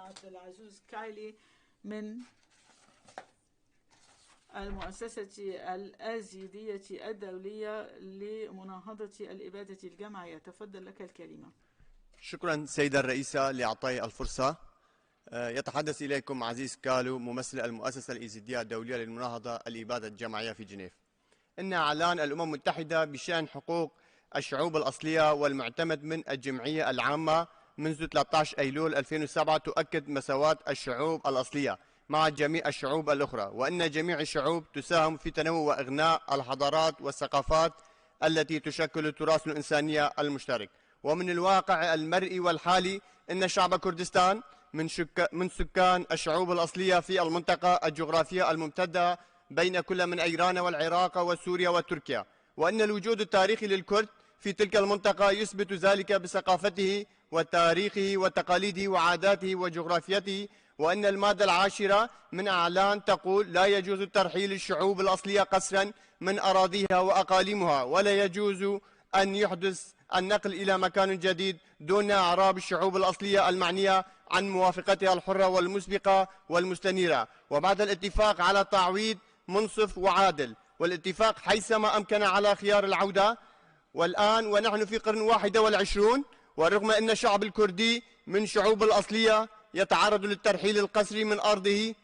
عبد العزوز كايلي من المؤسسة الآزيدية الدولية لمناهضة الإبادة الجماعية. تفضل لك الكلمة. شكرا سيدة الرئيسة لإعطائي الفرصة. يتحدث إليكم عزيز كالو ممثل المؤسسة الإيزيدية الدولية للمناهضة الإبادة الجماعية في جنيف. إن إعلان الأمم المتحدة بشأن حقوق الشعوب الأصلية والمعتمد من الجمعية العامة منذ 13 أيلول 2007 تؤكد مساواة الشعوب الأصلية مع جميع الشعوب الأخرى، وأن جميع الشعوب تساهم في تنوع وإغناء الحضارات والثقافات التي تشكل تراث الإنسانية المشترك. ومن الواقع المرئي والحالي أن شعب كردستان من سكان الشعوب الأصلية في المنطقة الجغرافية الممتدة بين كل من إيران والعراق وسوريا وتركيا، وأن الوجود التاريخي للكرد في تلك المنطقة يثبت ذلك بثقافته وتاريخه وتقاليده وعاداته وجغرافيته. وأن المادة 10 من إعلان تقول: لا يجوز ترحيل الشعوب الأصلية قسرا من أراضيها وأقاليمها، ولا يجوز أن يحدث النقل إلى مكان جديد دون إعراب الشعوب الأصلية المعنية عن موافقتها الحرة والمسبقة والمستنيرة، وبعد الاتفاق على تعويض منصف وعادل، والاتفاق حيثما أمكن على خيار العودة. والآن ونحن في قرن 21، ورغم أن الشعب الكردي من شعوب الأصلية يتعرض للترحيل القسري من أرضه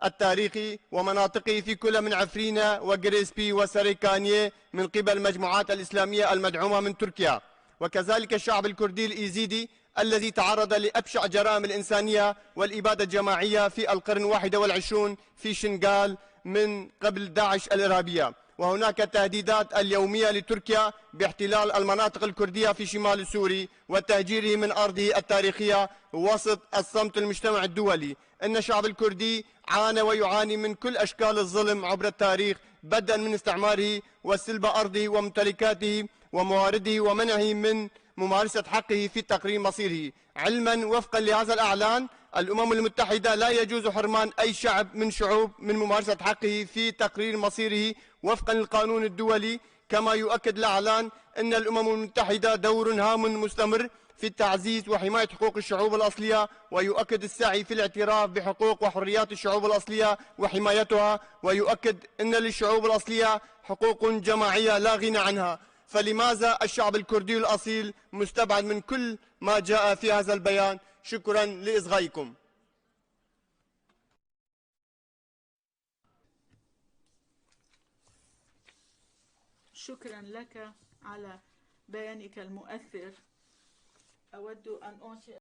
التاريخي ومناطقه في كل من عفرينة وغريسبي وسريكانية من قبل المجموعات الإسلامية المدعومة من تركيا، وكذلك الشعب الكردي الإيزيدي الذي تعرض لأبشع جرائم الإنسانية والإبادة الجماعية في القرن 21 في شنغال من قبل داعش الإرهابية. وهناك تهديدات اليومية لتركيا باحتلال المناطق الكردية في شمال السوري وتهجيره من أرضه التاريخية وسط الصمت المجتمع الدولي. إن الشعب الكردي عانى ويعاني من كل أشكال الظلم عبر التاريخ، بدءا من استعماره وسلب أرضه وممتلكاته وموارده ومنعه من ممارسة حقه في تقرير مصيره. علما وفقا لهذا الإعلان الأمم المتحدة لا يجوز حرمان أي شعب من شعوب من ممارسة حقه في تقرير مصيره وفقا للقانون الدولي. كما يؤكد الإعلان أن الأمم المتحدة دور هام مستمر في تعزيز وحماية حقوق الشعوب الأصلية، ويؤكد السعي في الاعتراف بحقوق وحريات الشعوب الأصلية وحمايتها، ويؤكد أن للشعوب الأصلية حقوق جماعية لا غنى عنها. فلماذا الشعب الكردي الأصيل مستبعد من كل ما جاء في هذا البيان؟ شكرا لإصغائكم. شكرا لك على بيانك المؤثر. أود أن أنشئ